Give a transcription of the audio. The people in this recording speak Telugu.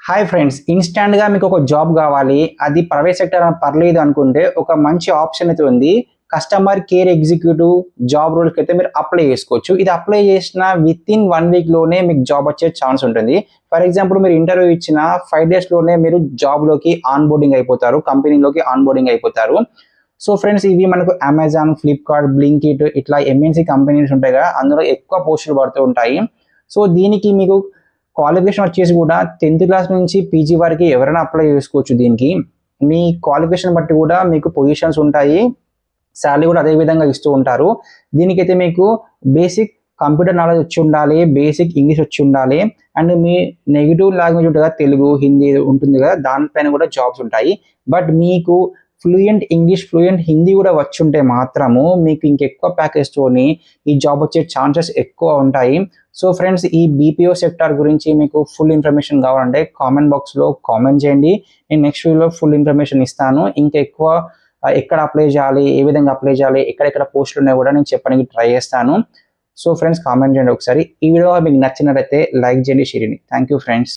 హాయ్ ఫ్రెండ్స్, ఇన్స్టాంట్గా మీకు ఒక జాబ్ కావాలి, అది ప్రైవేట్ సెక్టర్ అని పర్లేదు అనుకుంటే ఒక మంచి ఆప్షన్ అయితే ఉంది. కస్టమర్ కేర్ ఎగ్జిక్యూటివ్ జాబ్ రోల్కి అయితే మీరు అప్లై చేసుకోవచ్చు. ఇది అప్లై చేసిన విత్ ఇన్ 1 వీక్లోనే మీకు జాబ్ వచ్చే ఛాన్స్ ఉంటుంది. ఫర్ ఎగ్జాంపుల్ మీరు ఇంటర్వ్యూ ఇచ్చిన 5 డేస్లోనే మీరు జాబ్లోకి ఆన్ బోర్డింగ్ అయిపోతారు, కంపెనీలోకి ఆన్ బోర్డింగ్ అయిపోతారు. సో ఫ్రెండ్స్, ఇవి మనకు అమెజాన్, ఫ్లిప్కార్ట్, బ్లింకిట్ ఇట్లా ఎంఎన్సీ కంపెనీస్ ఉంటాయి కదా, అందులో ఎక్కువ పోస్టులు పడుతూ ఉంటాయి. సో దీనికి మీకు క్వాలిఫికేషన్ వచ్చేసి కూడా 10th క్లాస్ నుంచి పీజీ వరకు ఎవరైనా అప్లై చేసుకోవచ్చు. దీనికి మీ క్వాలిఫికేషన్ బట్టి కూడా మీకు పొజిషన్స్ ఉంటాయి, శాలరీ కూడా అదే విధంగా ఇస్తూ ఉంటారు. దీనికైతే మీకు బేసిక్ కంప్యూటర్ నాలెడ్జ్ వచ్చి ఉండాలి, బేసిక్ ఇంగ్లీష్ వచ్చి ఉండాలి, అండ్ మీ నెగిటివ్ లాంగ్వేజ్ ఉంటుంది కదా, తెలుగు, హిందీ ఉంటుంది కదా, దానిపైన కూడా జాబ్స్ ఉంటాయి. బట్ మీకు ఫ్లూయెంట్ ఇంగ్లీష్, ఫ్లూయెంట్ హిందీ కూడా వచ్చి ఉంటే మాత్రము మీకు ఇంకెక్కువ ప్యాకేజ్తోని ఈ జాబ్ వచ్చే ఛాన్సెస్ ఎక్కువ ఉంటాయి. సో ఫ్రెండ్స్, ఈ బీపీఓ సెక్టార్ గురించి మీకు ఫుల్ ఇన్ఫర్మేషన్ కావాలంటే కామెంట్ బాక్స్లో కామెంట్ చేయండి. నేను నెక్స్ట్ వీడియోలో ఫుల్ ఇన్ఫర్మేషన్ ఇస్తాను. ఇంకా ఎక్కువ ఎక్కడ అప్లై చేయాలి, ఏ విధంగా అప్లై చేయాలి, ఎక్కడెక్కడ పోస్టులు ఉన్నాయో కూడా నేను చెప్పడానికి ట్రై చేస్తాను. సో ఫ్రెండ్స్, కామెంట్ చేయండి ఒకసారి. ఈ వీడియో మీకు నచ్చినట్లయితే లైక్ చేయండి, షేర్ చేయండి. Thank you friends.